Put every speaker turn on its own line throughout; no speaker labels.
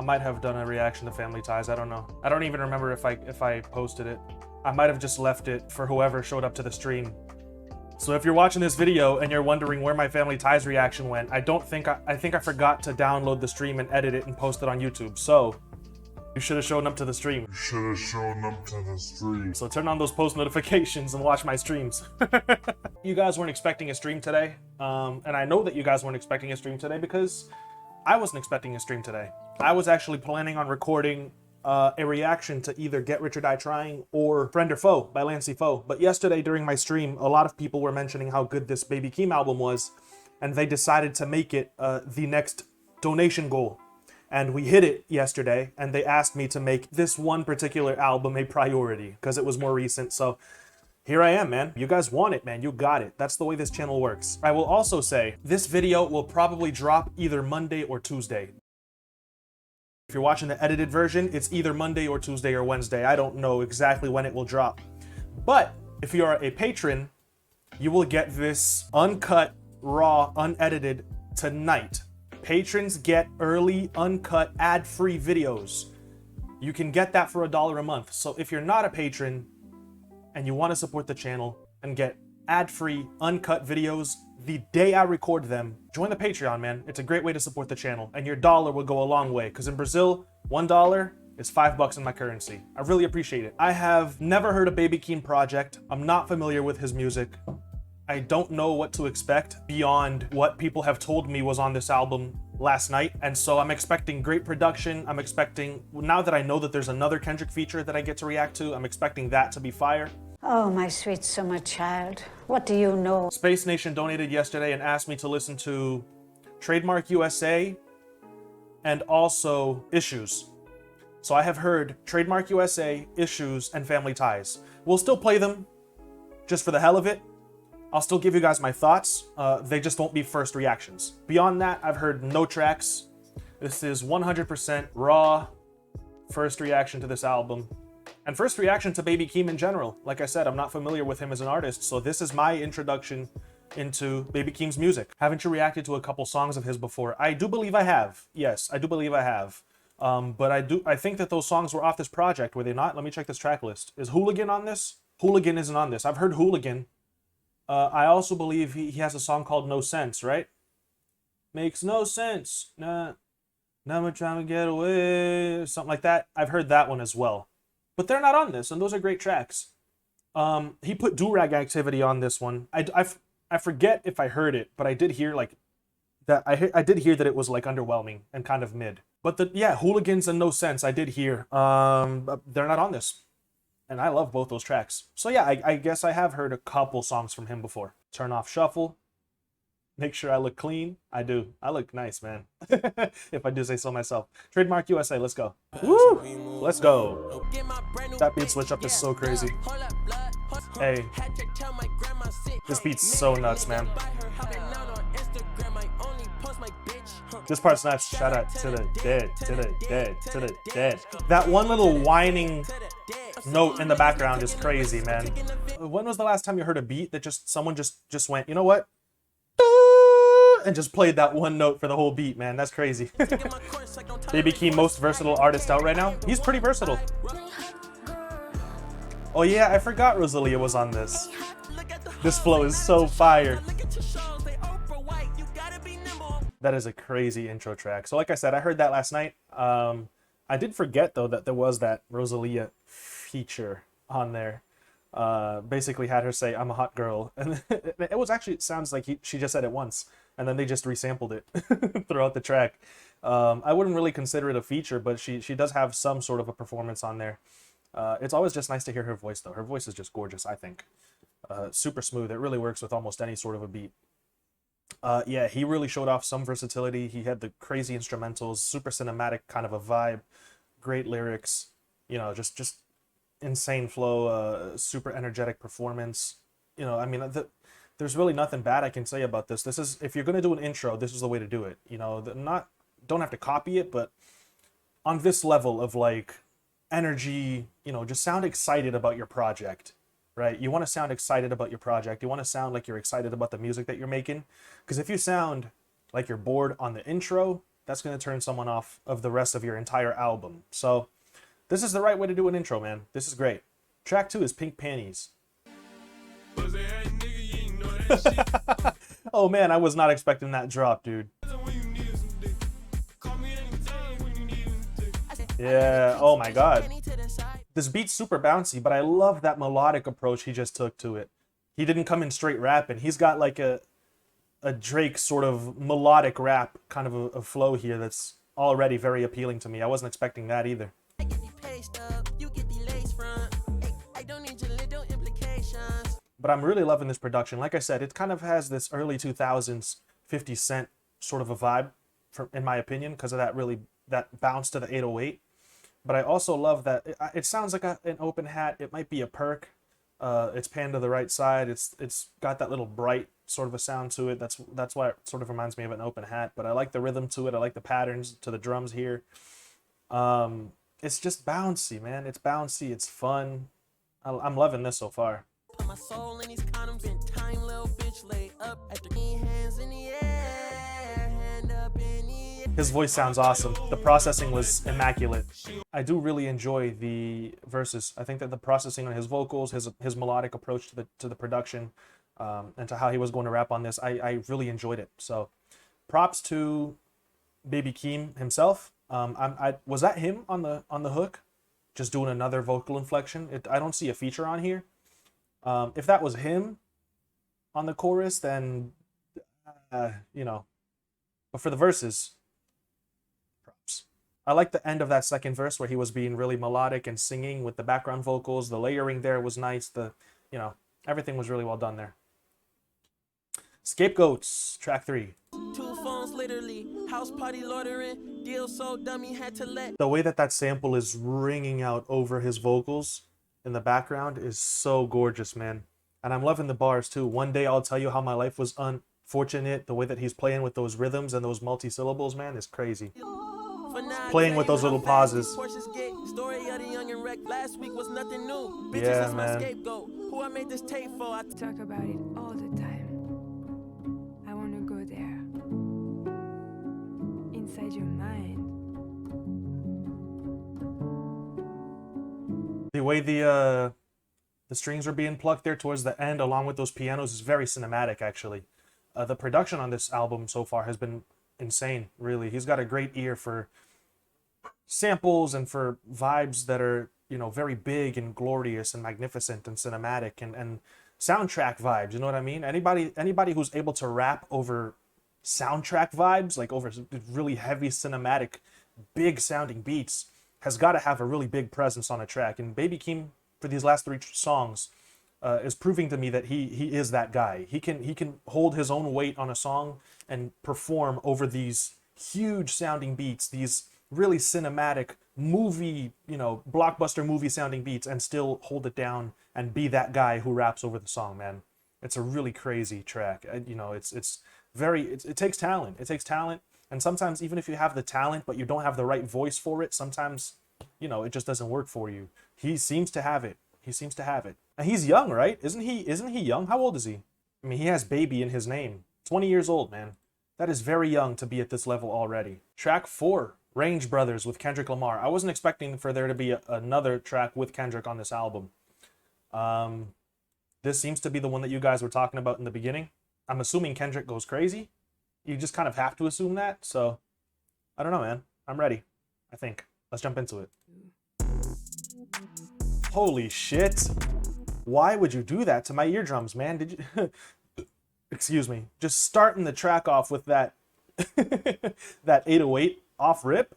might have done a reaction to Family Ties. I don't know. I don't even remember if I posted it. I might have just left it for whoever showed up to the stream. So if you're watching this video and you're wondering where my Family Ties reaction went, I think I forgot to download the stream and edit it and post it on YouTube. So you should have shown up to the stream. So turn on those post notifications and watch my streams. You guys weren't expecting a stream today. And I know that you guys weren't expecting a stream today because I wasn't expecting a stream today. I was actually planning on recording a reaction to either Get Rich or Die Trying or Friend or Foe by Lancey Foe. But yesterday during my stream, a lot of people were mentioning how good this Baby Keem album was, and they decided to make it the next donation goal. And we hit it yesterday, and they asked me to make this one particular album a priority because it was more recent. So here I am, man. You guys want it, man. You got it. That's the way this channel works. I will also say this video will probably drop either Monday or Tuesday. If you're watching the edited version, it's either Monday or Tuesday or Wednesday. I don't know exactly when it will drop. But if you are a patron, you will get this uncut, raw, unedited tonight. Patrons get early, uncut, ad-free videos. You can get that for $1 a month. So if you're not a patron and you want to support the channel and get ad-free, uncut videos the day I record them, join the Patreon, man. It's a great way to support the channel, and your dollar will go a long way, because in Brazil, $1 is $5 in my currency. I really appreciate it. I have never heard a Baby Keem project. I'm not familiar with his music. I don't know what to expect beyond what people have told me was on this album last night. And so I'm expecting great production. I'm expecting, now that I know that there's another Kendrick feature that I get to react to, I'm expecting that to be fire.
Oh, my sweet summer child. What do you know?
Space Nation donated yesterday and asked me to listen to Trademark USA and also Issues. So I have heard Trademark USA, Issues, and Family Ties. We'll still play them just for the hell of it. I'll still give you guys my thoughts. They just won't be first reactions. Beyond that, I've heard no tracks. This is 100% raw first reaction to this album. And first reaction to Baby Keem in general. Like I said, I'm not familiar with him as an artist, so this is my introduction into Baby Keem's music. Haven't you reacted to a couple songs of his before? I do believe I have. Yes, I do believe I have. But I think that those songs were off this project, were they not? Let me check this track list. Is Hooligan on this? Hooligan isn't on this. I've heard Hooligan. I also believe he has a song called No Sense, right? Makes no sense. Nah, never trying to get away. Something like that. I've heard that one as well. But they're not on this, and those are great tracks. He put Do-Rag Activity on this one. I forget if I heard it, but I did hear like that. I did hear that it was like underwhelming and kind of mid. But yeah, Hooligans and No Sense I did hear. They're not on this, and I love both those tracks. So yeah, I guess I have heard a couple songs from him before. Turn Off Shuffle. Make Sure I Look Clean. I do. I look nice, man. If I do say so myself. Trademark USA, let's go. Woo! Let's go. That beat switch up is so crazy. Hey. This beat's so nuts, man. This part's nuts. Shout out to the dead, to the dead, to the dead. That one little whining note in the background is crazy, man. When was the last time you heard a beat that someone just went, you know what? And just played that one note for the whole beat, man. That's crazy. Baby Keem, most versatile artist out right now. He's pretty versatile. Oh yeah, I forgot Rosalia was on this. This flow is so fire. That is a crazy intro track. So like I said, I heard that last night. I did forget though that there was that Rosalia feature on there. Basically had her say, "I'm a hot girl," and it was actually, it sounds like she just said it once, and then they just resampled it throughout the track. I wouldn't really consider it a feature, but she does have some sort of a performance on there. It's always just nice to hear her voice though. Her voice is just gorgeous, I think. Super smooth. It really works with almost any sort of a beat. Yeah, he really showed off some versatility. He had the crazy instrumentals, super cinematic kind of a vibe, great lyrics, you know, just insane flow, super energetic performance. You know, I mean, there's really nothing bad I can say about this. This is, if you're going to do an intro, this is the way to do it. You know, don't have to copy it, but on this level of like energy, you know, just sound excited about your project, right? You want to sound excited about your project. You want to sound like you're excited about the music that you're making. Because if you sound like you're bored on the intro, that's going to turn someone off of the rest of your entire album. So this is the right way to do an intro, man. This is great. Track 2 is Pink Panties. Oh man, I was not expecting that drop, dude. Yeah, oh my god. This beat's super bouncy, but I love that melodic approach he just took to it. He didn't come in straight rapping. He's got like a Drake sort of melodic rap kind of a flow here that's already very appealing to me. I wasn't expecting that either. But I'm really loving this production. Like I said, it kind of has this early 2000s 50 Cent sort of a vibe, in my opinion, because of that bounce to the 808. But I also love that it sounds like an open hat. It might be a perk. It's panned to the right side. It's got that little bright sort of a sound to it. That's why it sort of reminds me of an open hat. But I like the rhythm to it. I like the patterns to the drums here. It's just bouncy, man. It's bouncy. It's fun. I'm loving this so far. My soul in these condoms in time, little bitch lay up at the hands in the air, hand up in the air. His voice sounds awesome. The processing was immaculate. I do really enjoy the verses. I think that the processing on his vocals, his melodic approach to the production, and to how he was going to rap on this, I really enjoyed it. So, props to Baby Keem himself. Was that him on the hook, just doing another vocal inflection? I don't see a feature on here. If that was him on the chorus, then, you know. But for the verses, props. I like the end of that second verse where he was being really melodic and singing with the background vocals. The layering there was nice. Everything was really well done there. Scapegoats, track 3. 2 phones literally, house party loitering, deal so dummy had to let. The way that sample is ringing out over his vocals in the background is so gorgeous, man. And I'm loving the bars too. One day I'll tell you how my life was unfortunate. The way that he's playing with those rhythms and those multi-syllables, man, is crazy. Playing with those little pauses. Last week was nothing new. Yeah, man. Who I made this tape for? I
talk about it all the time. I want to go there. Inside your mind.
The way the strings are being plucked there towards the end, along with those pianos, is very cinematic, actually. The production on this album so far has been insane, really. He's got a great ear for samples and for vibes that are, very big and glorious and magnificent and cinematic and soundtrack vibes, you know what I mean? Anybody who's able to rap over soundtrack vibes, like over really heavy cinematic, big sounding beats, has got to have a really big presence on a track. And Baby Keem, for these last 3 songs, is proving to me that he is that guy. He can hold his own weight on a song and perform over these huge sounding beats, these really cinematic movie, blockbuster movie sounding beats, and still hold it down and be that guy who raps over the song, man. It's a really crazy track. It takes talent. It takes talent. And sometimes even if you have the talent, but you don't have the right voice for it, sometimes, it just doesn't work for you. He seems to have it. And he's young, right? Isn't he young? How old is he? I mean, he has baby in his name. 20 years old, man. That is very young to be at this level already. Track 4, Range Brothers with Kendrick Lamar. I wasn't expecting for there to be another track with Kendrick on this album. This seems to be the one that you guys were talking about in the beginning. I'm assuming Kendrick goes crazy. You just kind of have to assume that. So, I don't know, man. I'm ready, I think. Let's jump into it. Holy shit. Why would you do that to my eardrums, man? Did you... Excuse me. Just starting the track off with that that 808 off rip.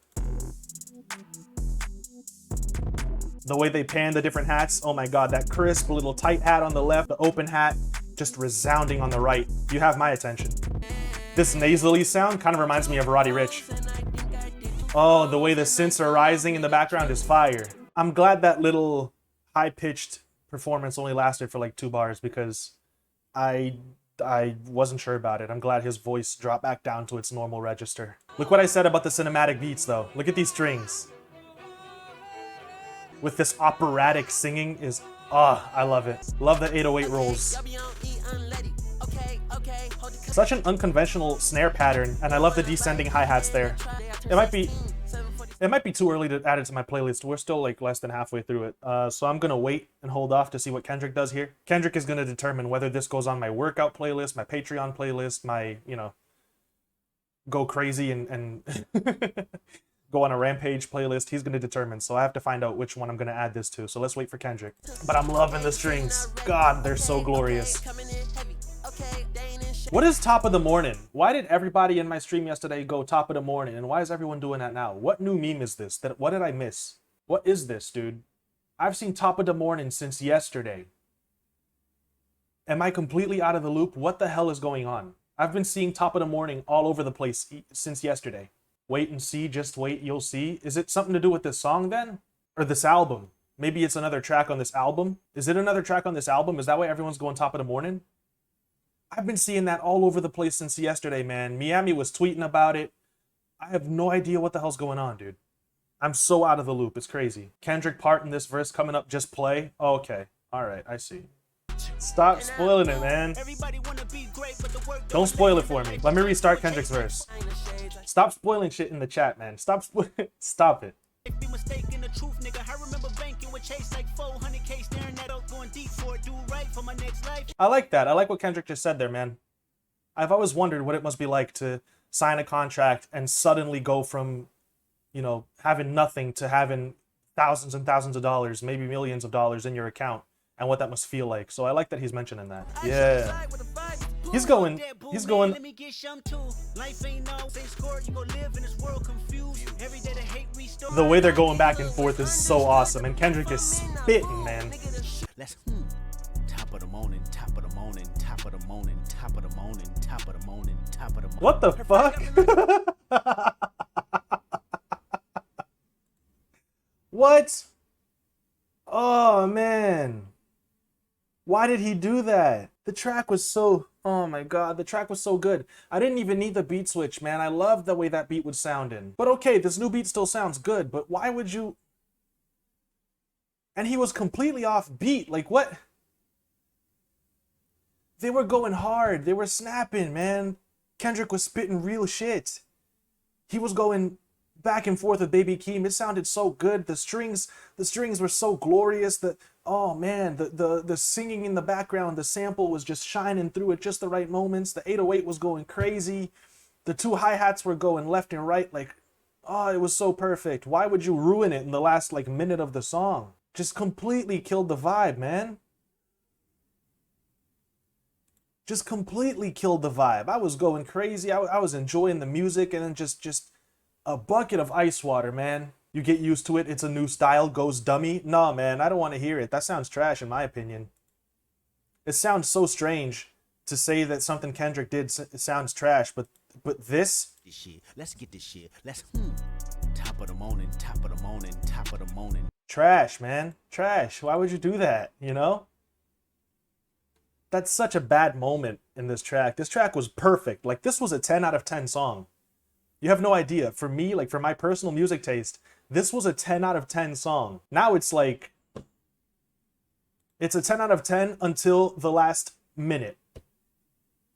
The way they pan the different hats. Oh my god, that crisp little tight hat on the left, the open hat just resounding on the right. You have my attention. This nasally sound kind of reminds me of Roddy Ricch. Oh, the way the synths are rising in the background is fire. I'm glad that little high-pitched performance only lasted for like 2 bars because I wasn't sure about it. I'm glad his voice dropped back down to its normal register. Look what I said about the cinematic beats though. Look at these strings. With this operatic singing is, I love it. Love the 808 rolls. Such an unconventional snare pattern, and I love the descending hi-hats there. It might be too early to add it to my playlist. We're still like less than halfway through it. So I'm gonna wait and hold off to see what Kendrick does here. Kendrick is gonna determine whether this goes on my workout playlist, my Patreon playlist, my, you know, go crazy and go on a rampage playlist. He's gonna determine, so I have to find out which one I'm gonna add this to. So let's wait for Kendrick. But I'm loving the strings. God, they're so glorious. What is top of the morning? Why did everybody in my stream yesterday go top of the morning, and why is everyone doing that now? What new meme is this? What did I miss? What is this, dude? I've seen top of the morning since yesterday. Am I completely out of the loop? What the hell is going on? I've been seeing top of the morning all over the place since yesterday. Wait and see, just wait, you'll see. Is it something to do with this song then? Or this album? Maybe it's another track on this album? Is it another track on this album? Is that why everyone's going top of the morning? I've been seeing that all over the place since yesterday, man. Miami was tweeting about it. I have no idea what the hell's going on, dude. I'm so out of the loop. It's crazy. Kendrick part in this verse coming up, just play. Oh, okay. All right, I see. Stop spoiling it, man. Don't spoil it for me. Let me restart Kendrick's verse. Stop spoiling shit in the chat, man. Stop it. I like that. I like what Kendrick just said there, man. I've always wondered what it must be like to sign a contract and suddenly go from, you know, having nothing to having thousands and thousands of dollars, maybe millions of dollars in your account, and what that must feel like. So I like that he's mentioning that. Yeah. He's going. The way they're going back and forth is so awesome, and Kendrick is spitting, man.
Top of the morning, top of the morning, top of the morning, top of the morning, top of the morning, top of the morning.
What the fuck? What? Oh, man. Why did he do that? The track was so... Oh my god, the track was so good. I didn't even need the beat switch, man. I loved the way that beat would sound in. But okay, this new beat still sounds good, but why would you... And he was completely off beat. Like, what? They were going hard. They were snapping, man. Kendrick was spitting real shit. He was going back and forth with Baby Keem. It sounded so good. The strings were so glorious. Oh man, the singing in the background, the sample was just shining through at just the right moments. The 808 was going crazy. The two hi-hats were going left and right. Like, oh, it was so perfect. Why would you ruin it in the last like minute of the song? Just completely killed the vibe, man. Just completely killed the vibe. I was going crazy. I was enjoying the music, and then just a bucket of ice water, man. You get used to it. It's a new style. Goes dummy. Nah, man, I don't want to hear it. That sounds trash in my opinion. It sounds so strange to say that something Kendrick did sounds trash, but this...
Let's get this shit. Let's top of the morning, top of the morning, top of the morning.
Trash, man. Trash. Why would you do that, you know? That's such a bad moment in this track. This track was perfect. Like, this was a 10 out of 10 song. You have no idea. For me, like, for my personal music taste, this was a 10 out of 10 song. Now it's like... It's a 10 out of 10 until the last minute.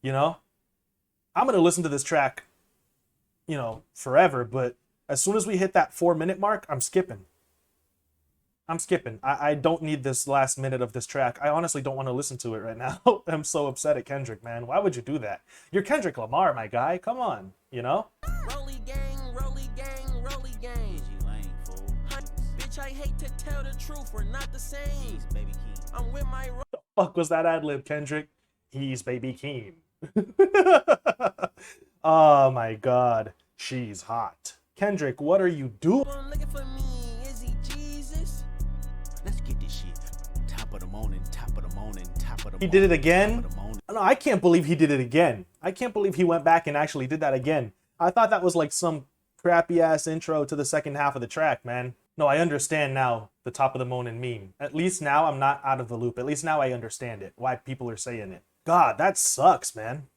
You know? I'm going to listen to this track, you know, forever, but as soon as we hit that 4-minute mark, I'm skipping. I don't need this last minute of this track. I honestly don't want to listen to it right now. I'm so upset at Kendrick, man. Why would you do that? You're Kendrick Lamar, my guy. Come on, you know?
Rolly gang, rolly gang, rolly gang. You lame fool. Bitch, I hate to tell the truth. We're not the same. Baby Keem. I'm with my...
Fuck was that ad-lib, Kendrick? He's Baby Keem. Oh my god. She's hot. Kendrick, what are you doing?
Looking for me. Is he Jesus? Let's get this shit. Top of the morning, top of the morning, top of the morning.
He did it again? No, I can't believe he did it again. I can't believe he went back and actually did that again. I thought that was like some crappy ass intro to the second half of the track, man. No, I understand now the top of the morning meme. At least now I'm not out of the loop. At least now I understand it. Why people are saying it. God, that sucks, man.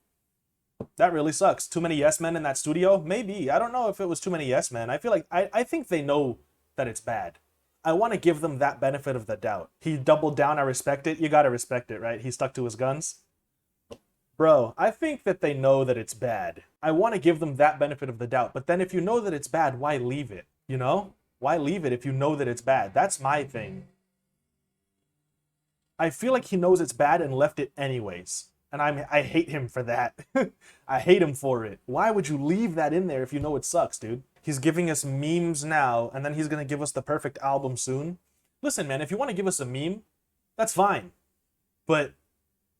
That really sucks. Too many yes men in that studio? Maybe. I don't know if it was too many yes men. I feel like I think they know that it's bad. I want to give them that benefit of the doubt. He doubled down. I respect it. You got to respect it, right? He stuck to his guns. Bro, I think that they know that it's bad. I want to give them that benefit of the doubt. But then if you know that it's bad, why leave it? You know? Why leave it if you know that it's bad? That's my thing. I feel like he knows it's bad and left it anyways. And I hate him for that. I hate him for it. Why would you leave that in there if you know it sucks, dude? He's giving us memes now, and then he's going to give us the perfect album soon. Listen, man, if you want to give us a meme, that's fine. But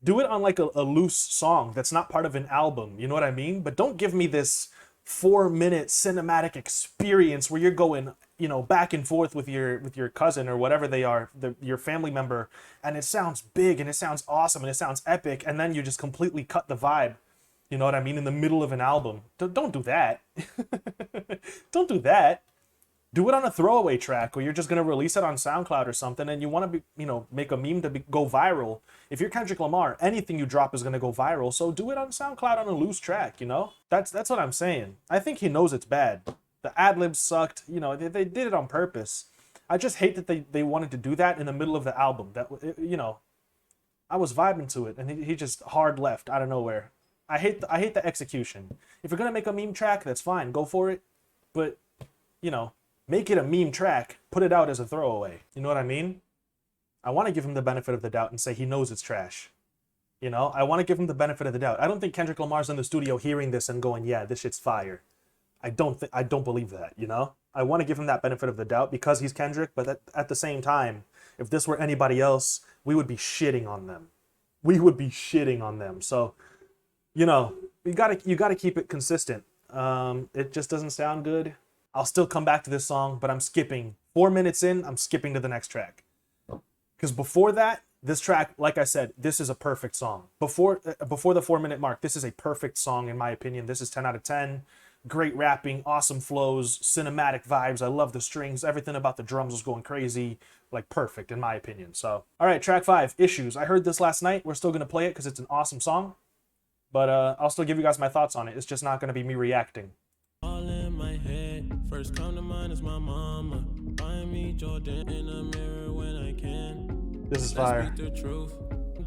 do it on like a loose song that's not part of an album. You know what I mean? But don't give me this 4-minute cinematic experience where you're going, you know, back and forth with your cousin or whatever they are, your family member, and it sounds big and it sounds awesome and it sounds epic, and then you just completely cut the vibe. You know what I mean? In the middle of an album. Don't do that. Don't do that. Do it on a throwaway track, or you're just gonna release it on SoundCloud or something, and you want to be, you know, make a meme to go viral. If you're Kendrick Lamar, anything you drop is gonna go viral. So do it on SoundCloud on a loose track. You know, that's what I'm saying. I think he knows it's bad. The ad libs sucked. You know, they did it on purpose. I just hate that they wanted to do that in the middle of the album. That, you know, I was vibing to it, and he just hard left out of nowhere. I hate the execution. If you're gonna make a meme track, that's fine. Go for it. But, you know, make it a meme track, put it out as a throwaway. You know what I mean? I want to give him the benefit of the doubt and say he knows it's trash. You know, I want to give him the benefit of the doubt. I don't think Kendrick Lamar's in the studio hearing this and going, yeah, this shit's fire. I don't believe that, you know? I want to give him that benefit of the doubt because he's Kendrick, but at the same time, if this were anybody else, we would be shitting on them. We would be shitting on them. So, you know, you gotta keep it consistent. It just doesn't sound good. I'll still come back to this song, but I'm skipping. 4 minutes in, I'm skipping to the next track. Because before that, this track, like I said, this is a perfect song. Before the 4-minute mark, this is a perfect song in my opinion. This is 10 out of 10. Great rapping, awesome flows, cinematic vibes. I love the strings. Everything about the drums was going crazy. Like perfect in my opinion. So, all right, track 5, Issues. I heard this last night. We're still going to play it because it's an awesome song. But I'll still give you guys my thoughts on it. It's just not going to be me reacting.
All in my head, first come to mind is my mama. Find me Jordan in the mirror when I can.
This is fire.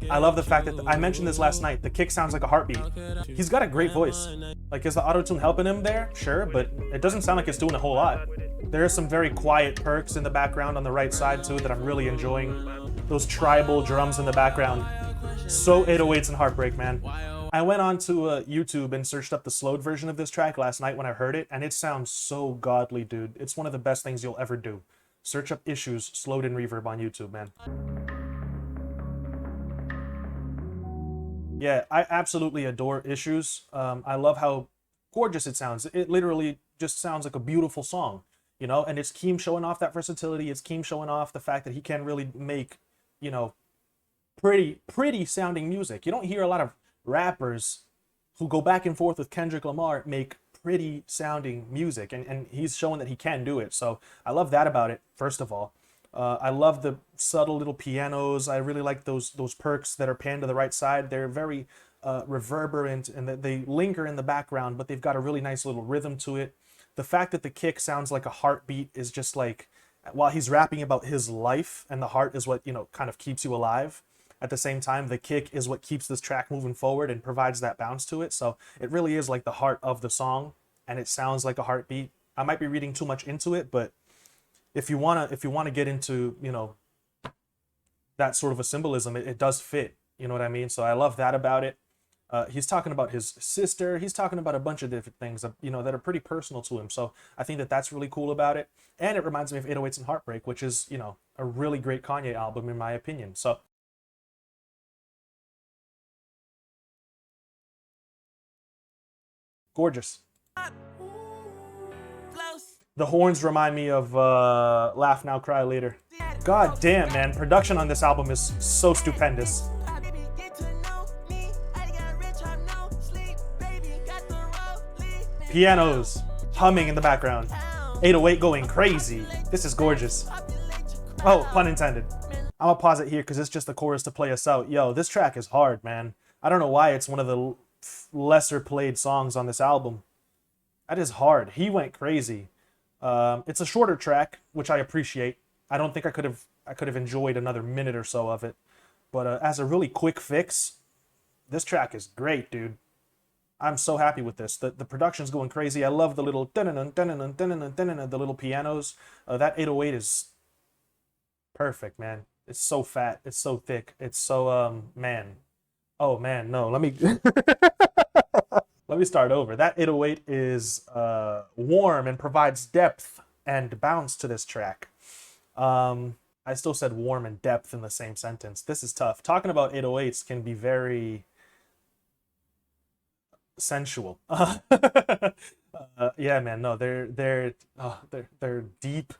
I love the fact that I mentioned this last night. The kick sounds like a heartbeat. He's got a great voice. Like, is the auto-tune helping him there? Sure, but it doesn't sound like it's doing a whole lot. There are some very quiet perks in the background on the right side too that I'm really enjoying. Those tribal drums in the background. So 808s and Heartbreak, man. I went on to YouTube and searched up the slowed version of this track last night when I heard it, and it sounds so godly, dude. It's one of the best things you'll ever do. Search up Issues, slowed in reverb on YouTube, man. Yeah, I absolutely adore Issues. I love how gorgeous it sounds. It literally just sounds like a beautiful song, you know? And it's Keem showing off that versatility. It's Keem showing off the fact that he can really make, you know, pretty sounding music. You don't hear a lot of rappers who go back and forth with Kendrick Lamar make pretty sounding music, and he's showing that he can do it. So I love that about it, first of all. I love the subtle little pianos. I really like those perks that are panned to the right side. They're very reverberant, and they linger in the background, but they've got a really nice little rhythm to it. The fact that the kick sounds like a heartbeat is just like, while he's rapping about his life, and the heart is what, you know, kind of keeps you alive. At the same time, the kick is what keeps this track moving forward and provides that bounce to it. So it really is like the heart of the song, and it sounds like a heartbeat. I might be reading too much into it, but if you wanna get into, you know, that sort of a symbolism, it does fit. You know what I mean? So I love that about it. He's talking about his sister. He's talking about a bunch of different things, you know, that are pretty personal to him. So I think that that's really cool about it. And it reminds me of 808s and Heartbreak, which is, you know, a really great Kanye album in my opinion. So gorgeous. The horns remind me of Laugh Now, Cry Later. God damn, man. Production on this album is so stupendous. Pianos humming in the background. 808 going crazy. This is gorgeous. Oh, pun intended. I'm gonna pause it here because it's just the chorus to play us out. Yo, this track is hard, man. I don't know why it's one of the lesser played songs on this album. That is hard. He went crazy. It's a shorter track, which I appreciate. I don't think I could have enjoyed another minute or so of it. But as a really quick fix, This track is great, dude. I'm so happy with this. The production's going crazy. I love the little the little pianos. That 808 is perfect, man. It's so fat. It's so thick. It's so man. Oh man, no. Let me let me start over. That 808 is warm and provides depth and bounce to this track. I still said warm and depth in the same sentence. This is tough. Talking about 808s can be very sensual. Yeah, man. No, they're deep.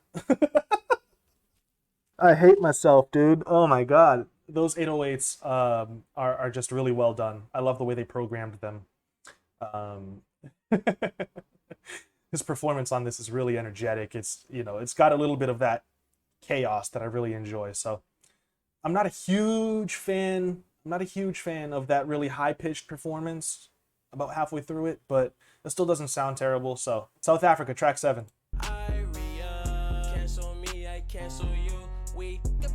I hate myself, dude. Oh my god. Those 808s are just really well done. I love the way they programmed them. His performance on this is really energetic. It's, you know, it's got a little bit of that chaos that I really enjoy. So I'm not a huge fan of that really high-pitched performance about halfway through it, but it still doesn't sound terrible. So South Africa, track 7.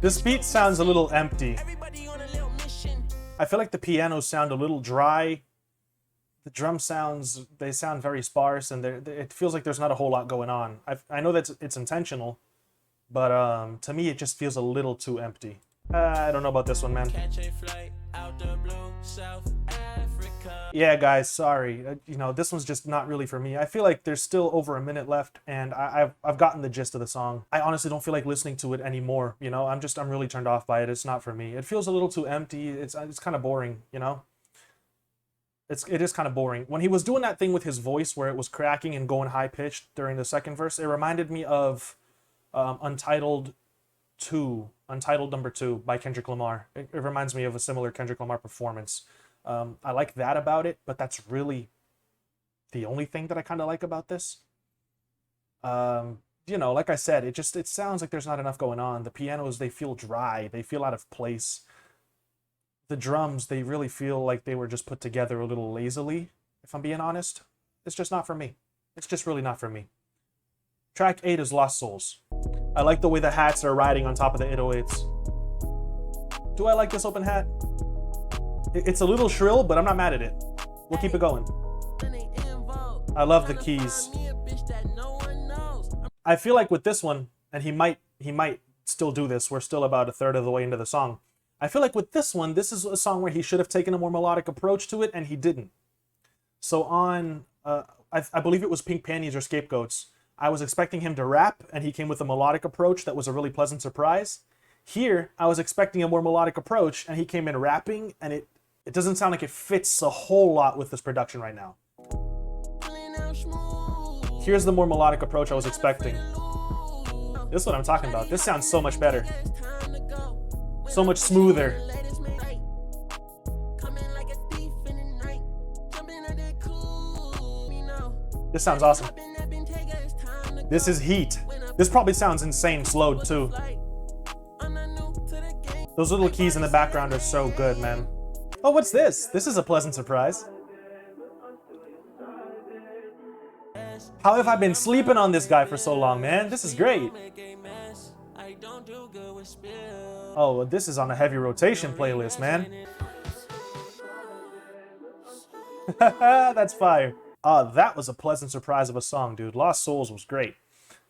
This beat sounds a little empty. I feel like the pianos sound a little dry. The drum sounds, they sound very sparse, and it feels like there's not a whole lot going on. I know that it's intentional, but to me it just feels a little too empty. I don't know about this one, man. Yeah, guys, sorry. You know, this one's just not really for me. I feel like there's still over a minute left, and I've gotten the gist of the song. I honestly don't feel like listening to it anymore. You know, I'm really turned off by it. It's not for me. It feels a little too empty. It's kind of boring. You know, it is kind of boring. When he was doing that thing with his voice where it was cracking and going high pitched during the second verse, it reminded me of Untitled number 2 by Kendrick Lamar. It reminds me of a similar Kendrick Lamar performance. I like that about it, but that's really the only thing that I kind of like about this. You know, like I said, it sounds like there's not enough going on. The pianos, they feel dry. They feel out of place. The drums, they really feel like they were just put together a little lazily, if I'm being honest. It's just not for me. It's just really not for me. Track 8 is Lost Souls. I like the way the hats are riding on top of the 808s. Do I like this open hat? It's a little shrill, but I'm not mad at it. We'll keep it going. I love the keys. I feel like with this one, and he might still do this, we're still about a third of the way into the song. I feel like with this one, this is a song where he should have taken a more melodic approach to it, and he didn't. So on, I believe it was Pink Panties or Scapegoats, I was expecting him to rap, and he came with a melodic approach that was a really pleasant surprise. Here, I was expecting a more melodic approach, and he came in rapping, and it doesn't sound like it fits a whole lot with this production right now. Here's the more melodic approach I was expecting. This is what I'm talking about. This sounds so much better. So much smoother. This sounds awesome. This is heat. This probably sounds insane slowed too. Those little keys in the background are so good, man. Oh, what's this? This is a pleasant surprise. How have I been sleeping on this guy for so long, man? This is great. Oh, this is on a heavy rotation playlist, man. That's fire. That was a pleasant surprise of a song, dude. Lost Souls was great.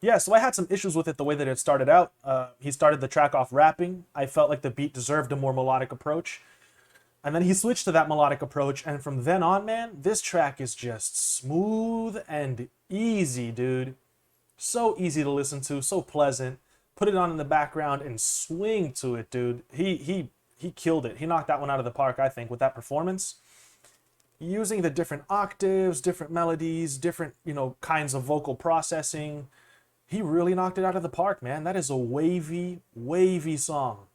Yeah, so I had some issues with it the way that it started out. He started the track off rapping. I felt like the beat deserved a more melodic approach. And then he switched to that melodic approach, and from then on, man, this track is just smooth and easy, dude. So easy to listen to, so pleasant. Put it on in the background and swing to it, dude. He killed it. He knocked that one out of the park, I think, with that performance. Using the different octaves, different melodies, different, you know, kinds of vocal processing. He really knocked it out of the park, man. That is a wavy, wavy song.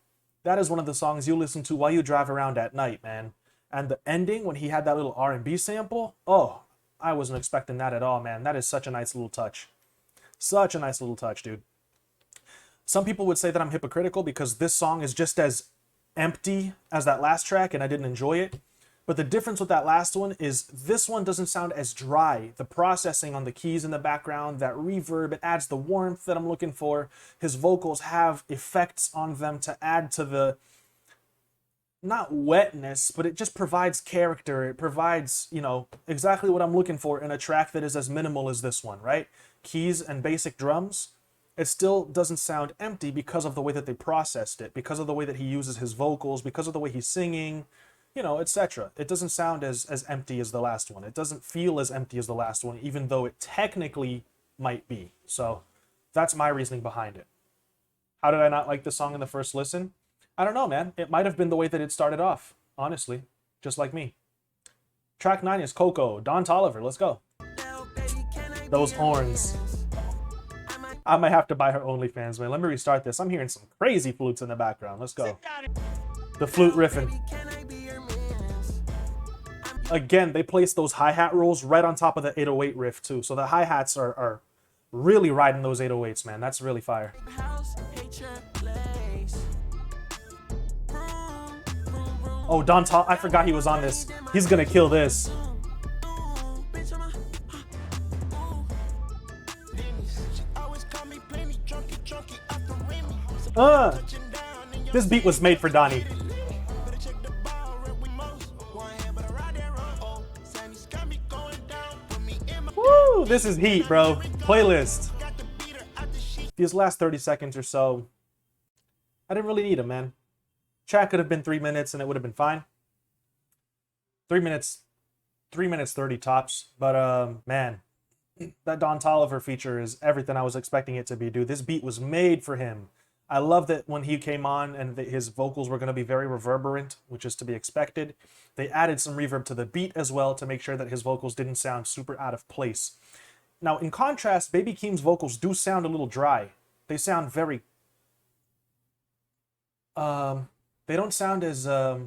That is one of the songs you listen to while you drive around at night, man. And the ending, when he had that little R&B sample, oh, I wasn't expecting that at all, man. That is such a nice little touch. Such a nice little touch, dude. Some people would say that I'm hypocritical because this song is just as empty as that last track and I didn't enjoy it. But the difference with that last one is this one doesn't sound as dry. The processing on the keys in the background, that reverb, it adds the warmth that I'm looking for. His vocals have effects on them to add to not wetness, but it just provides character. It provides, you know, exactly what I'm looking for in a track that is as minimal as this one, right? Keys and basic drums. It still doesn't sound empty because of the way that they processed it, because of the way that he uses his vocals, because of the way he's singing, you know, etc. It doesn't sound as empty as the last one. It doesn't feel as empty as the last one, even though it technically might be. So that's my reasoning behind it. How did I not like the song in the first listen? I don't know, man. It might have been the way that it started off, honestly, just like me. Track 9 is Coco, Don Toliver. Let's go. Those horns. I might have to buy her OnlyFans, man. Let me restart this. I'm hearing some crazy flutes in the background. Let's go. The flute riffing. Again, they placed those hi-hat rolls right on top of the 808 riff, too. So the hi-hats are really riding those 808s, man. That's really fire. Oh, I forgot he was on this. He's gonna kill this. This beat was made for Donnie. Woo! This is heat, bro. Playlist. These last 30 seconds or so, I didn't really need them, man. Track could have been 3 minutes and it would have been fine. 3 minutes 30 tops. But man, that Don Toliver feature is everything I was expecting it to be, dude. This beat was made for him. I love that when he came on and his vocals were going to be very reverberant, which is to be expected. They added some reverb to the beat as well to make sure that his vocals didn't sound super out of place. Now, in contrast, Baby Keem's vocals do sound a little dry. They sound very... they don't sound as... I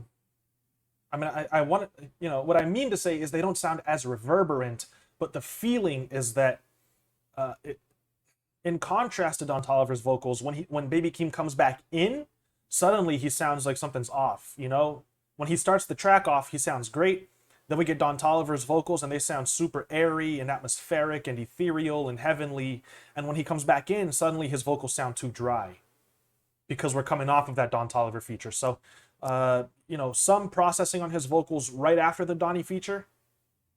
mean, I want to... You know, what I mean to say is they don't sound as reverberant, but the feeling is that... in contrast to Don Toliver's vocals, when Baby Keem comes back in, suddenly he sounds like something's off, you know? When he starts the track off, he sounds great. Then we get Don Toliver's vocals, and they sound super airy and atmospheric and ethereal and heavenly. And when he comes back in, suddenly his vocals sound too dry because we're coming off of that Don Toliver feature. So, you know, some processing on his vocals right after the Donnie feature,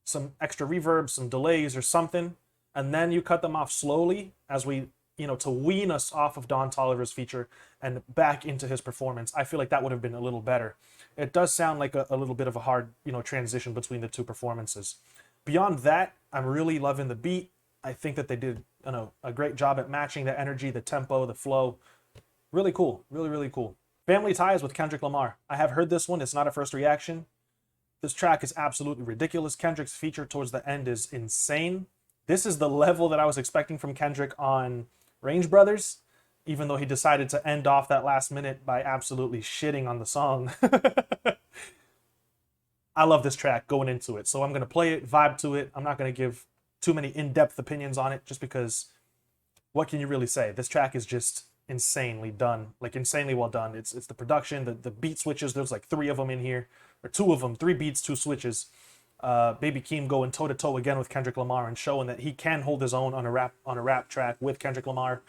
some extra reverb, some delays or something, and then you cut them off slowly as we, you know, to wean us off of Don Toliver's feature and back into his performance. I feel like that would have been a little better. It does sound like a little bit of a hard, you know, transition between the two performances. Beyond that, I'm really loving the beat. I think that they did, you know, a great job at matching the energy, the tempo, the flow. Really cool. Really, really cool. Family Ties with Kendrick Lamar. I have heard this one. It's not a first reaction. This track is absolutely ridiculous. Kendrick's feature towards the end is insane. This is the level that I was expecting from Kendrick on Range Brothers, even though he decided to end off that last minute by absolutely shitting on the song. I love this track going into it, so I'm going to play it, vibe to it. I'm not going to give too many in-depth opinions on it, just because what can you really say? This track is just insanely done, like insanely well done. It's the production, the beat switches. There's like 3 of them in here, or 2 of them, 3 beats, 2 switches. Baby Keem going toe-to-toe again with Kendrick Lamar and showing that he can hold his own on a rap track with Kendrick Lamar.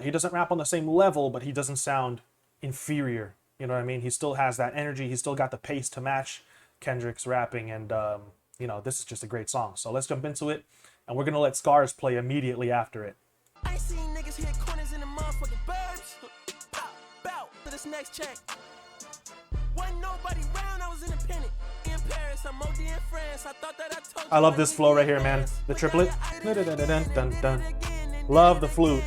He doesn't rap on the same level, but he doesn't sound inferior. You know what I mean? He still has that energy. He's still got the pace to match Kendrick's rapping, and you know, this is just a great song. So let's jump into it, and we're gonna let Scars play immediately after it.
I seen niggas hit corners in the motherfucking burbs. Pop, bout for this next check. Wasn't nobody round, I was independent. In Paris, I'm OD in France. I thought that I told you.
I love this flow right here, man. The triplet. Love the flute.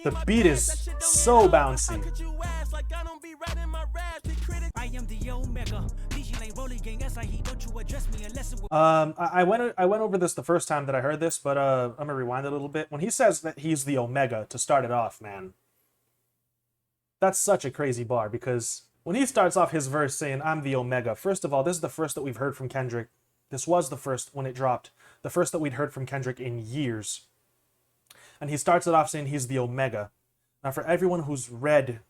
The beat is so bouncy. I went over this the first time that I heard this, but I'm gonna rewind it a little bit. When he says that he's the Omega to start it off, man, that's such a crazy bar, because when he starts off his verse saying, I'm the Omega, first of all, this is the first that we've heard from Kendrick. This was the first when it dropped. The first that we'd heard from Kendrick in years. And he starts it off saying he's the Omega. Now, for everyone who's read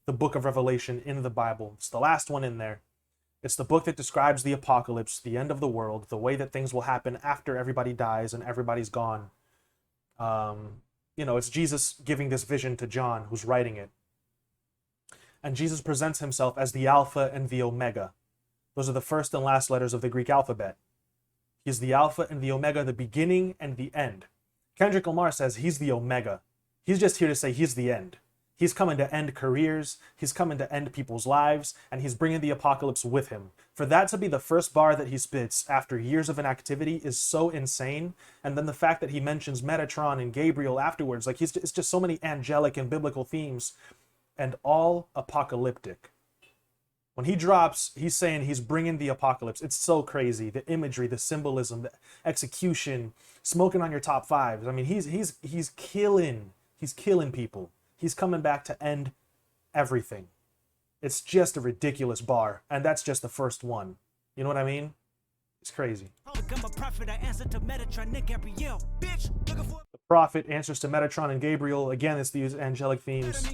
the book of Revelation in the Bible, it's the last one in there. It's the book that describes the apocalypse, the end of the world, the way that things will happen after everybody dies and everybody's gone. You know, it's Jesus giving this vision to John, who's writing it. And Jesus presents himself as the Alpha and the Omega. Those are the first and last letters of the Greek alphabet. He's the Alpha and the Omega, the beginning and the end. Kendrick Lamar says he's the Omega. He's just here to say he's the end. He's coming to end careers, he's coming to end people's lives, and he's bringing the apocalypse with him. For that to be the first bar that he spits after years of inactivity is so insane. And then the fact that he mentions Metatron and Gabriel afterwards, like it's just so many angelic and biblical themes, and all apocalyptic. When he drops, he's saying he's bringing the apocalypse. It's so crazy. The imagery, the symbolism, the execution, smoking on your top fives. I mean, he's killing people. He's coming back to end everything. It's just a ridiculous bar, and that's just the first one. You know what I mean? It's crazy. The prophet answers to Metatron and Gabriel. Again, it's these angelic themes.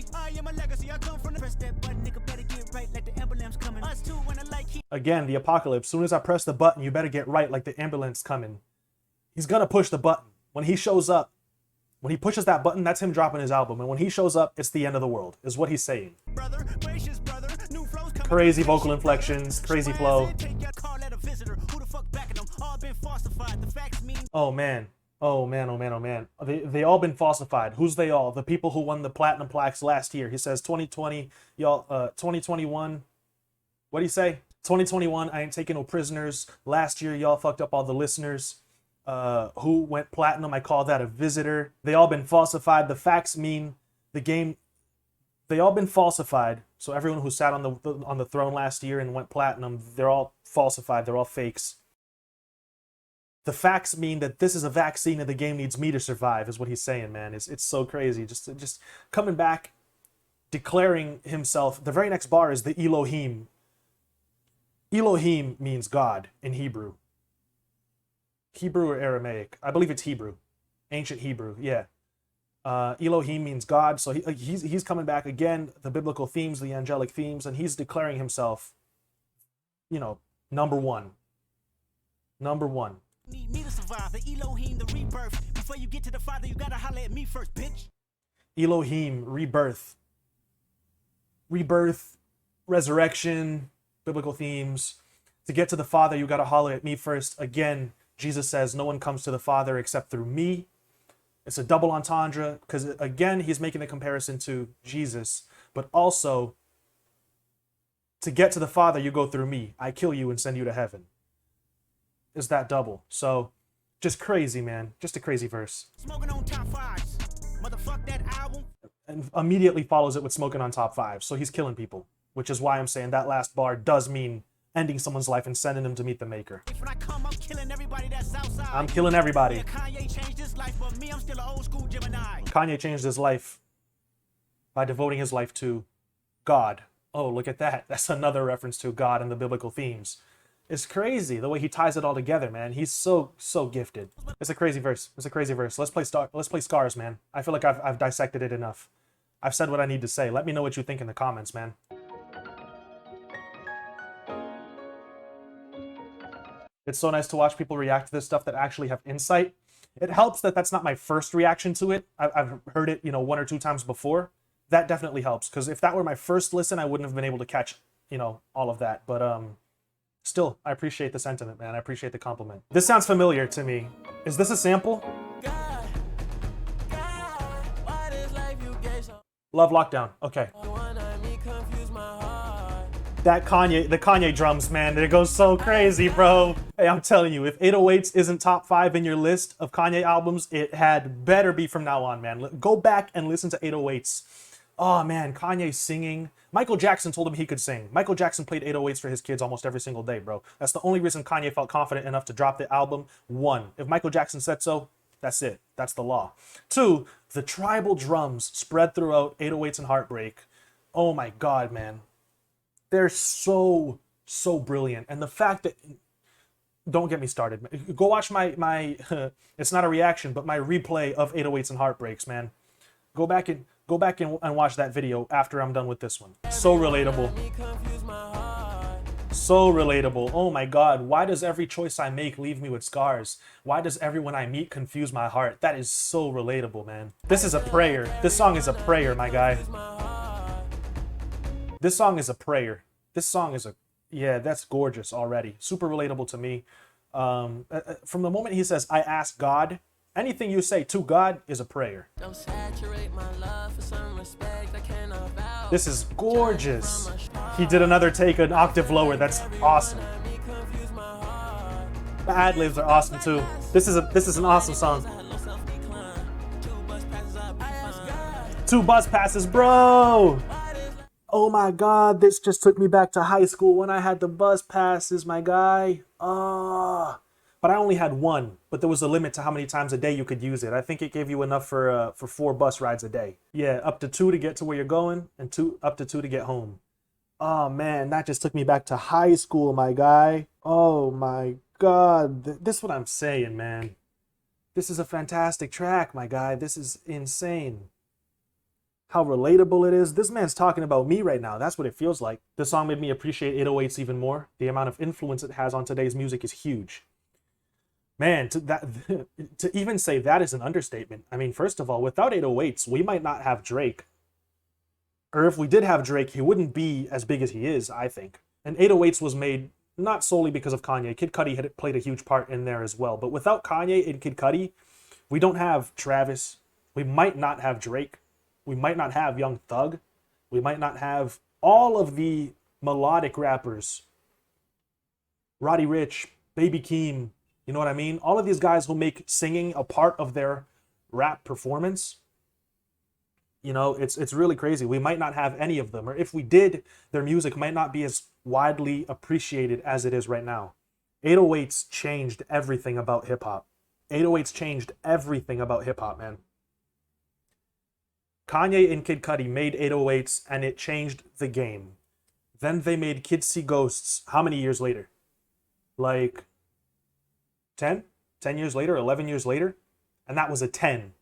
Again, the apocalypse. As soon as I press the button, you better get right like the ambulance coming. He's gonna push the button. When he shows up, when he pushes that button, that's him dropping his album. And when he shows up, it's the end of the world, is what he's saying. Crazy vocal inflections, crazy flow. Oh man. Oh man, oh man, oh man. They all been falsified. Who's they all? The people who won the platinum plaques last year. He says 2020, y'all, 2021. What do you say? 2021, I ain't taking no prisoners. Last year, y'all fucked up all the listeners. Who went platinum, I call that a visitor. They all been falsified. The facts mean the game. They all been falsified. So everyone who sat on the throne last year and went platinum, they're all falsified. They're all fakes. The facts mean that this is a vaccine and the game needs me to survive, is what he's saying, man. It's so crazy. Just coming back, declaring himself. The very next bar is the Elohim. Elohim means God in Hebrew. Hebrew or Aramaic? I believe it's Hebrew. Ancient Hebrew, yeah. Elohim means God, so he's coming back again, the biblical themes, the angelic themes, and he's declaring himself, you know, number one. Number one.
Need me to survive the Elohim, the rebirth. Before you get to the Father, you gotta holler at me first, bitch.
Elohim, rebirth. Rebirth, resurrection, biblical themes. To get to the Father, you gotta holler at me first. Again, Jesus says, no one comes to the Father except through me. It's a double entendre, because again, he's making a comparison to Jesus, but also, to get to the Father, you go through me. I kill you and send you to heaven. Is that double? So, just crazy, man. Just a crazy verse.
Smoking on top fives. Motherfuck that album.
And immediately follows it with smoking on top five. So he's killing people, which is why I'm saying that last bar does mean ending someone's life and sending them to meet the Maker.
When I come, I'm killing everybody that's outside.
I'm killing everybody.
Yeah, Kanye changed his life, but me, I'm still an old school Gemini.
Kanye changed his life by devoting his life to God. Oh, look at that. That's another reference to God and the biblical themes. It's crazy the way he ties it all together, man. He's so gifted. It's a crazy verse. It's a crazy verse. Let's play Scars, man. I feel like I've dissected it enough. I've said what I need to say. Let me know what you think in the comments, man. It's so nice to watch people react to this stuff that actually have insight. It helps that that's not my first reaction to it. I've heard it, you know, 1 or 2 times before. That definitely helps, because if that were my first listen, I wouldn't have been able to catch, you know, all of that. But still, I appreciate the sentiment, man. I appreciate the compliment. This sounds familiar to me. Is this a sample?
God, why this life you gave so
Love Lockdown. Okay. That the Kanye drums, man, it goes so crazy, bro. Hey, I'm telling you, if 808s isn't top 5 in your list of Kanye albums, it had better be from now on, man. Go back and listen to 808s. Oh, man, Kanye singing. Michael Jackson told him he could sing. Michael Jackson played 808s for his kids almost every single day, bro. That's the only reason Kanye felt confident enough to drop the album. 1, if Michael Jackson said so, that's it. That's the law. 2, the tribal drums spread throughout 808s and Heartbreak. Oh, my God, man. They're so brilliant. And the fact that, don't get me started. Go watch my it's not a reaction, but my replay of 808s and Heartbreaks, man. Go back and watch that video after I'm done with this one. So relatable. So relatable. Oh my God. Why does every choice I make leave me with scars? Why does everyone I meet confuse my heart? That is so relatable, man. This is a prayer. This song is a prayer, my guy. This song is a prayer. This song is yeah, that's gorgeous already. Super relatable to me. From the moment he says, I ask God, anything you say to God is a prayer. This is gorgeous. He did another take an octave lower. That's awesome. The ad-libs are awesome too. This is an awesome song. 2 bus passes, bro. Oh my God, this just took me back to high school when I had the bus passes, my guy. But I only had 1, but there was a limit to how many times a day you could use it. I think it gave you enough for 4 bus rides a day. Yeah, up to 2 to get to where you're going, and up to 2 to get home. Oh man, that just took me back to high school, my guy. Oh my God, this is what I'm saying, man. This is a fantastic track, my guy. This is insane. How relatable it is. This man's talking about me right now. That's what it feels like. This song made me appreciate 808s even more. The amount of influence it has on today's music is huge. Man, to even say that is an understatement. I mean, first of all, without 808s, we might not have Drake. Or if we did have Drake, he wouldn't be as big as he is, I think. And 808s was made not solely because of Kanye. Kid Cudi had played a huge part in there as well. But without Kanye and Kid Cudi, we don't have Travis. We might not have Drake. We might not have Young Thug. We might not have all of the melodic rappers. Roddy Ricch, Baby Keem, you know what I mean? All of these guys who make singing a part of their rap performance. You know, it's really crazy. We might not have any of them. Or if we did, their music might not be as widely appreciated as it is right now. 808s changed everything about hip-hop. 808s changed everything about hip-hop, man. Kanye and Kid Cudi made 808s and it changed the game. Then they made Kids See Ghosts how many years later? Like 10? 10 years later? 11 years later? And that was a 10.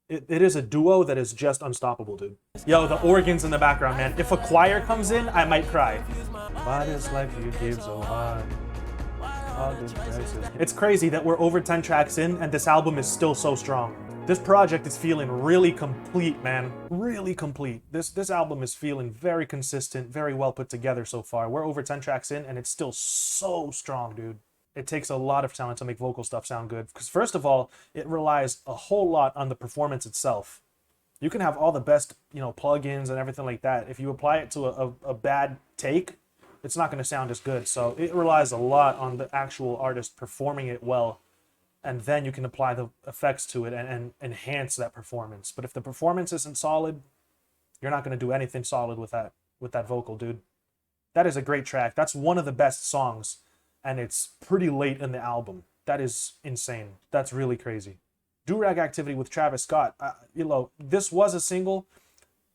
It is a duo that is just unstoppable, dude. Yo, the organs in the background, man. If a choir comes in, I might cry. Why does life you give so hard? It's crazy that we're over 10 tracks in and this album is still so strong. This project is feeling really complete, man. Really complete. This album is feeling very consistent, very well put together so far. We're over 10 tracks in and it's still so strong, dude. It takes a lot of talent to make vocal stuff sound good. Because first of all, it relies a whole lot on the performance itself. You can have all the best, plugins and everything like that. If you apply it to a bad take, it's not going to sound as good. So it relies a lot on the actual artist performing it well. And then you can apply the effects to it and enhance that performance. But if the performance isn't solid, you're not going to do anything solid with that vocal, dude. That is a great track. That's one of the best songs. And it's pretty late in the album. That is insane. That's really crazy. Do-Rag Activity with Travis Scott. This was a single.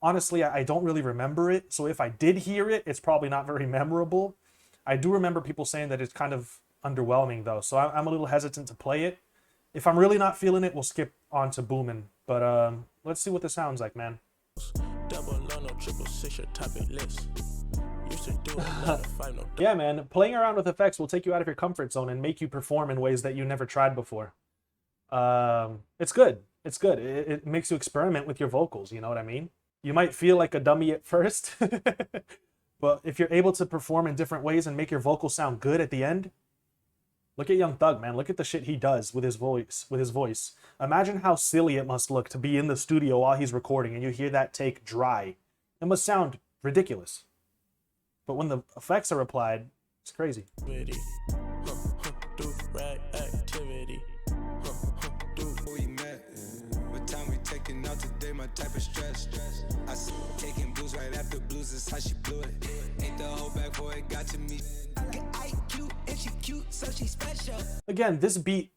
Honestly, I don't really remember it. So if I did hear it, it's probably not very memorable. I do remember people saying that it's kind of underwhelming, though. So I'm a little hesitant to play it. If I'm really not feeling it, we'll skip on to Boomin. But let's see what this sounds like, man. Double on no triple six your topic list. Yeah, man, playing around with effects will take you out of your comfort zone and make you perform in ways that you never tried before. It's good. It's good. It makes you experiment with your vocals, you know what I mean? You might feel like a dummy at first, but if you're able to perform in different ways and make your vocals sound good at the end, look at Young Thug, man. Look at the shit he does with his voice. Imagine how silly it must look to be in the studio while he's recording and you hear that take dry. It must sound ridiculous. But when the effects are applied, it's crazy. Again, this beat,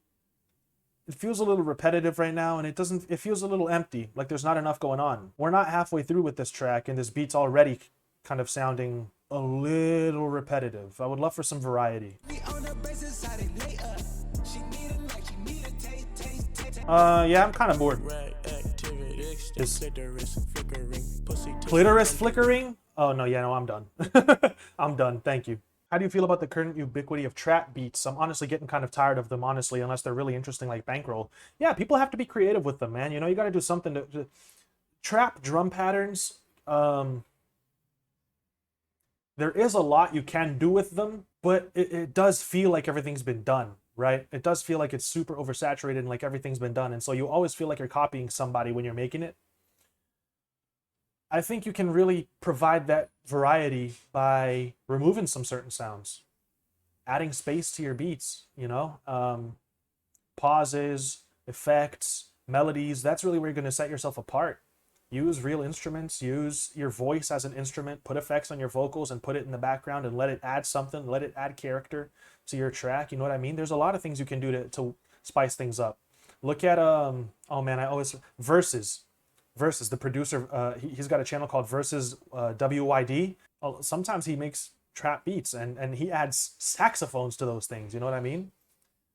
it feels a little repetitive right now, and it feels a little empty, like there's not enough going on. We're not halfway through with this track, and this beat's already kind of sounding a little repetitive. I would love for some variety. Yeah, I'm kind of bored. Is clitoris flickering? Oh no, yeah, no, I'm done. I'm done, thank you. How do you feel about the current ubiquity of trap beats? I'm honestly getting kind of tired of them, honestly, unless they're really interesting like Bankroll. Yeah, people have to be creative with them, man. You gotta do something to trap drum patterns. There is a lot you can do with them, but it does feel like everything's been done, right? It does feel like it's super oversaturated and like everything's been done. And so you always feel like you're copying somebody when you're making it. I think you can really provide that variety by removing some certain sounds, adding space to your beats, you know, pauses, effects, melodies. That's really where you're going to set yourself apart. Use real instruments, use your voice as an instrument, put effects on your vocals and put it in the background and let it add something, let it add character to your track. You know what I mean? There's a lot of things you can do to spice things up. Look at, oh man, I always, Versus, the producer, he's got a channel called Versus WYD. Sometimes he makes trap beats and he adds saxophones to those things. You know what I mean?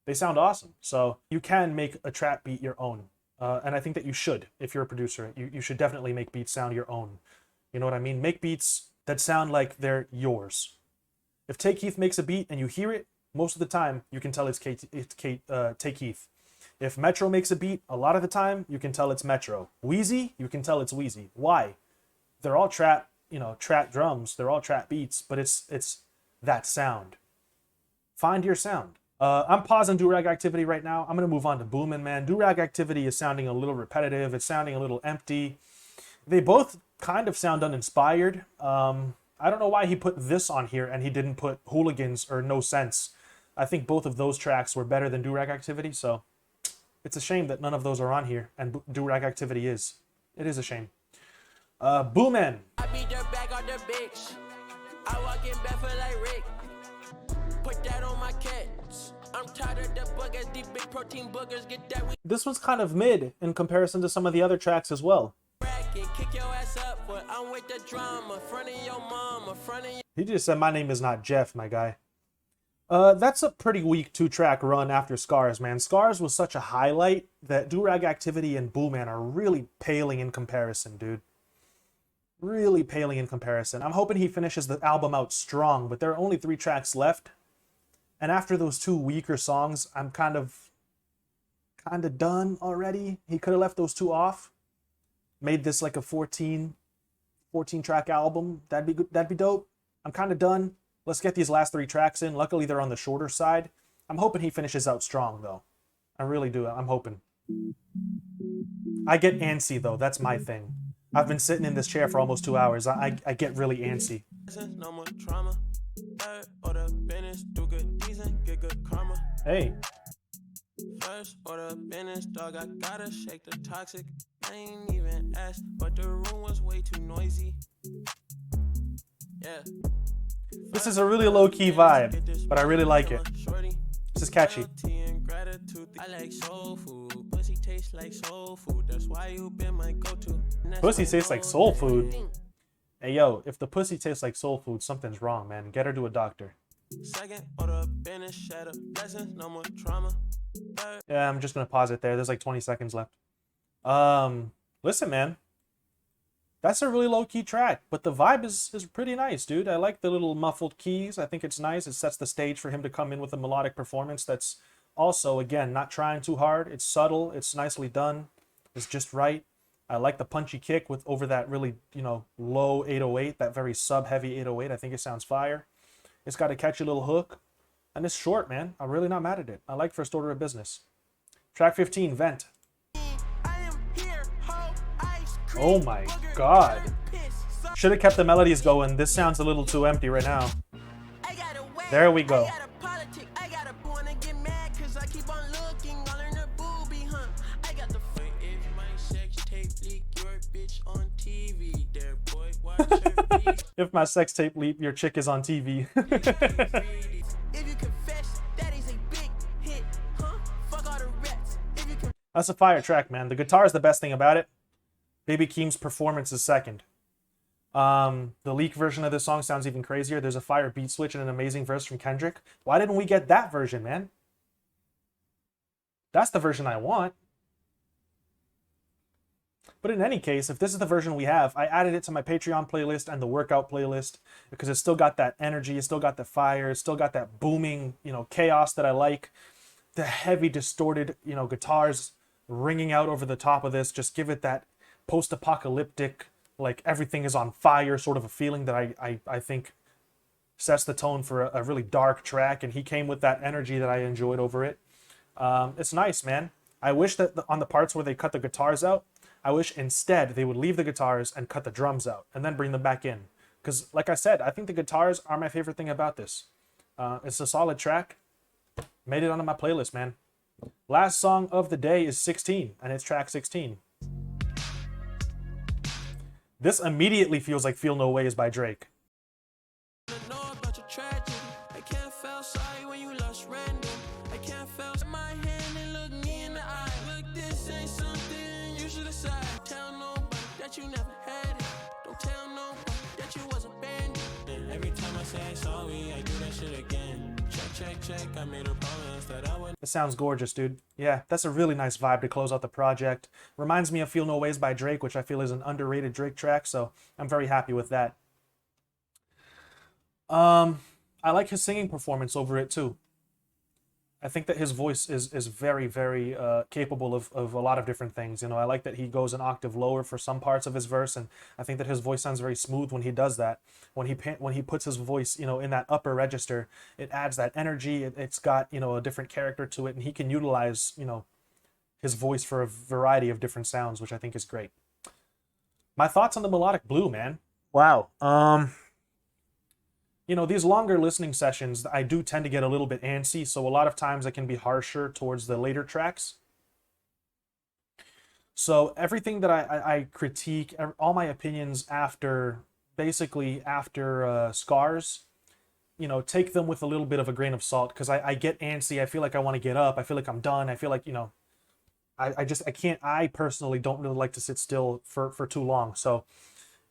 They sound awesome. So you can make a trap beat your own. And I think that you should, if you're a producer, you should definitely make beats sound your own. You know what I mean? Make beats that sound like they're yours. If Tay Keith makes a beat and you hear it, most of the time you can tell it's Tay Keith. If Metro makes a beat, a lot of the time you can tell it's Metro. Wheezy, you can tell it's Wheezy. Why? They're all trap, you know, trap drums. They're all trap beats, but it's that sound. Find your sound. I'm pausing Do-Rag Activity right now. I'm going to move on to Boomin, man. Do-Rag Activity is sounding a little repetitive. It's sounding a little empty. They both kind of sound uninspired. I don't know why he put this on here and he didn't put Hooligans or No Sense. I think both of those tracks were better than Do-Rag Activity, so it's a shame that none of those are on here and Do-Rag Activity is. It is a shame. Booman.
I beat their back on their bitch. I walk in barefoot like Rick. Put that on my cats. I'm tired of the boogers, these big protein boogers. Get that we
This one's kind of mid in comparison to some of the other tracks as well.
racket. Kick your ass up, but I'm with the drama. Front of your mama, front of your
He just said, my name is not Jeff, my guy. That's a pretty weak 2-track run after Scars, man. Scars was such a highlight that Do-Rag Activity and Booman are really paling in comparison, dude. Really paling in comparison. I'm hoping he finishes the album out strong, but there are only 3 tracks left. And after those 2 weaker songs, I'm kind of done already. He could have left those 2 off. Made this like a 14 track album. That'd be good. That'd be dope. I'm kind of done. Let's get these last 3 tracks in. Luckily, they're on the shorter side. I'm hoping he finishes out strong, though. I really do. I'm hoping. I get antsy, though. That's my thing. I've been sitting in this chair for almost 2 hours. I get really antsy.
no more trauma. Order business, do good decent, get good karma.
Hey.
First order business, dog, I gotta shake the toxic. I ain't even asked, but the room was way too noisy. Yeah.
This is a really low-key vibe, but I really like it. This is catchy.
I like soul food. Pussy tastes like soul food. That's why you been my go-to.
Pussy tastes like soul food. Hey, yo, if the pussy tastes like soul food, something's wrong, man. Get her to a doctor.
Second order business, shatter blessings, no more trauma.
Yeah, I'm just gonna pause it there. There's like 20 seconds left. Listen, man. That's a really low-key track, but the vibe is pretty nice, dude. I like the little muffled keys. I think it's nice. It sets the stage for him to come in with a melodic performance that's also, again, not trying too hard. It's subtle. It's nicely done. It's just right. I like the punchy kick with over that really, you know, low 808, that very sub-heavy 808. I think it sounds fire. It's got a catchy little hook. And it's short, man. I'm really not mad at it. I like First Order of Business. Track 15, Vent. Oh my god. Should have kept the melodies going. This sounds a little too empty right now. There we go. If my sex tape leak, your chick is on TV. That's a fire track, man. The guitar is the best thing about it. Baby Keem's performance is second. The leak version of this song sounds even crazier. There's a fire beat switch and an amazing verse from Kendrick. Why didn't we get that version, man? That's the version I want. But in any case, if this is the version we have, I added it to my Patreon playlist and the workout playlist because it's still got that energy, it's still got the fire, it's still got that booming, you know, chaos that I like. The heavy distorted, you know, guitars ringing out over the top of this just give it that post-apocalyptic, like everything is on fire sort of a feeling that I think sets the tone for a really dark track, and he came with that energy that I enjoyed over it. It's nice, man. I wish that on the parts where they cut the guitars out, I wish instead they would leave the guitars and cut the drums out and then bring them back in. Because, like I said, I think the guitars are my favorite thing about this. It's a solid track. Made it onto my playlist, man. Last song of the day is 16, and it's track 16. This immediately feels like Feel No Ways by Drake.
Know about your tragedy. I can't feel sorry when you lost random. I can't feel my hand and look me in the eye. Look, this ain't something you should decide. Tell nobody that you never had it. Don't tell nobody that you was abandoned. And every time I say sorry, I do that shit again. Check, I made a promise that I would.
It sounds gorgeous, dude. Yeah, that's a really nice vibe to close out the project. Reminds me of Feel No Ways by Drake, which I feel is an underrated Drake track, so I'm very happy with that. I like his singing performance over it too. I think that his voice is very, very capable of a lot of different things. You know, I like that he goes an octave lower for some parts of his verse, and I think that his voice sounds very smooth when he does that. When he puts his voice, you know, in that upper register, it adds that energy. It's got, you know, a different character to it, and he can utilize, you know, his voice for a variety of different sounds, which I think is great. My thoughts on the Melodic Blue, man. Wow. You know, these longer listening sessions, I do tend to get a little bit antsy, so a lot of times I can be harsher towards the later tracks. So everything that I critique, all my opinions basically after Scars, you know, take them with a little bit of a grain of salt, because I get antsy, I feel like I want to get up, I feel like I'm done, I feel like, you know, I personally don't really like to sit still for too long, so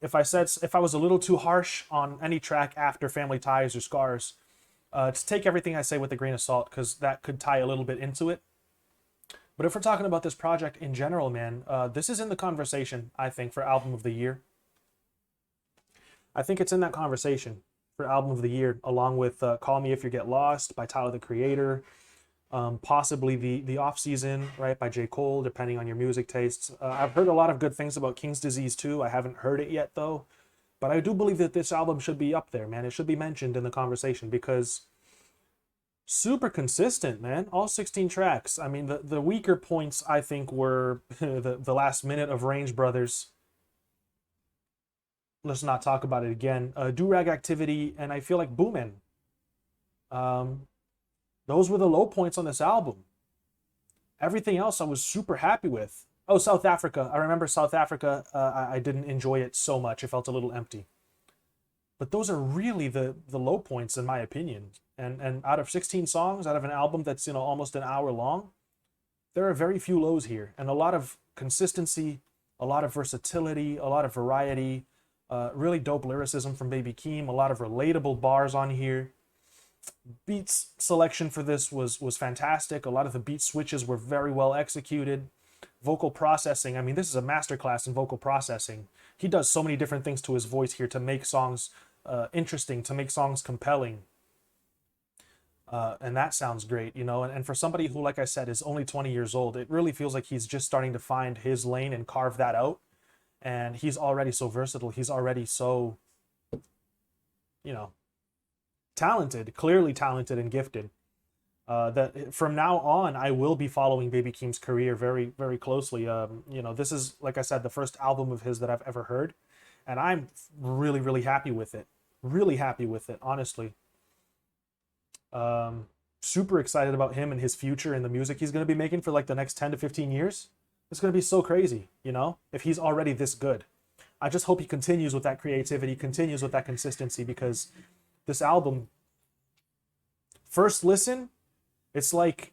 if I was a little too harsh on any track after Family Ties or Scars, just take everything I say with a grain of salt, because that could tie a little bit into it. But if we're talking about this project in general, man, this is in the conversation, I think, for Album of the Year. I think it's in that conversation for Album of the Year, along with Call Me If You Get Lost by Tyler, the Creator, possibly the Off Season, right, by J. Cole, depending on your music tastes. I've heard a lot of good things about King's Disease too. I haven't heard it yet though, but I do believe that this album should be up there, man. It should be mentioned in the conversation, because super consistent, man. All 16 tracks. I mean, the weaker points I think were the last minute of Range Brothers. Let's not talk about it again. Do-Rag Activity, and I feel like Boomin. Those were the low points on this album. Everything else I was super happy with. Oh, South Africa. I remember South Africa. I didn't enjoy it so much. It felt a little empty. But those are really the low points, in my opinion. And out of 16 songs, out of an album that's, you know, almost an hour long, there are very few lows here. And a lot of consistency, a lot of versatility, a lot of variety, really dope lyricism from Baby Keem, a lot of relatable bars on here. Beats selection for this was fantastic. A lot of the beat switches were very well executed. Vocal processing, I mean, this is a masterclass in vocal processing. He does so many different things to his voice here to make songs interesting, to make songs compelling. And that sounds great, you know. And for somebody who, like I said, is only 20 years old, it really feels like he's just starting to find his lane and carve that out. And he's already so versatile. He's already so, you know, talented, clearly talented and gifted. That from now on, I will be following Baby Keem's career very, very closely. You know, this is, like I said, the first album of his that I've ever heard, and I'm really, really happy with it. Really happy with it, honestly. Super excited about him and his future and the music he's going to be making for like the next 10 to 15 years. It's going to be so crazy, you know, if he's already this good. I just hope he continues with that creativity, continues with that consistency, because this album, first listen, it's like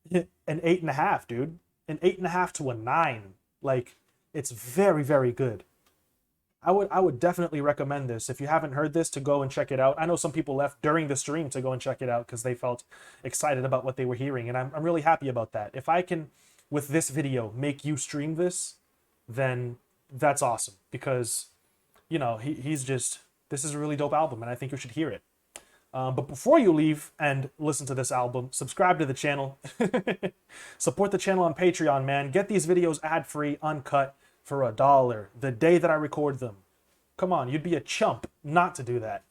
an 8.5, dude. An 8.5 to a 9. Like, it's very, very good. I would definitely recommend this. If you haven't heard this, to go and check it out. I know some people left during the stream to go and check it out because they felt excited about what they were hearing, and I'm really happy about that. If I can, with this video, make you stream this, then that's awesome, because, you know, he's just, this is a really dope album, and I think you should hear it. But before you leave and listen to this album, subscribe to the channel. Support the channel on Patreon, man. Get these videos ad-free, uncut, for $1 the day that I record them. Come on, you'd be a chump not to do that.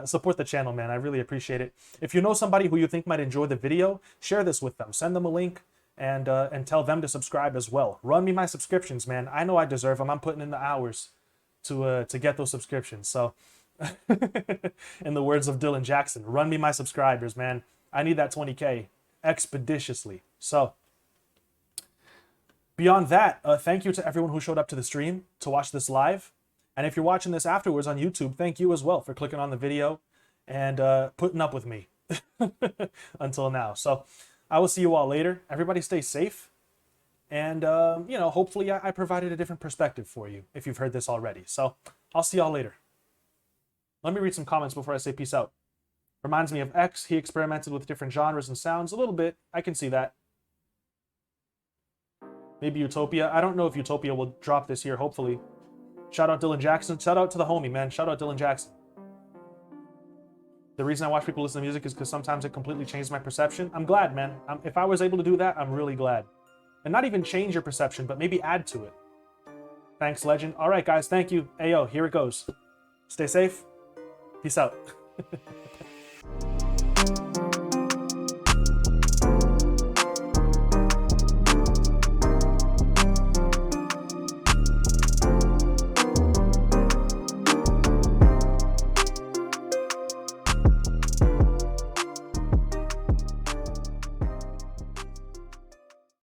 Support the channel, man. I really appreciate it. If you know somebody who you think might enjoy the video, share this with them. Send them a link and tell them to subscribe as well. Run me my subscriptions, man. I know I deserve them. I'm putting in the hours to get those subscriptions. So, in the words of Dylan Jackson, run me my subscribers, man. I need that 20K expeditiously. So, beyond that, thank you to everyone who showed up to the stream to watch this live. And if you're watching this afterwards on YouTube, thank you as well for clicking on the video and putting up with me until now. So I will see you all later. Everybody stay safe. And, you know, hopefully I provided a different perspective for you if you've heard this already. So I'll see y'all later. Let me read some comments before I say peace out. Reminds me of X. He experimented with different genres and sounds a little bit. I can see that. Maybe Utopia. I don't know if Utopia will drop this year, hopefully. Shout out Dylan Jackson. Shout out to the homie, man. Shout out Dylan Jackson. The reason I watch people listen to music is because sometimes it completely changes my perception. I'm glad, man. If I was able to do that, I'm really glad. And not even change your perception, but maybe add to it. Thanks, legend. All right, guys. Thank you. Ayo, here it goes. Stay safe. Peace out.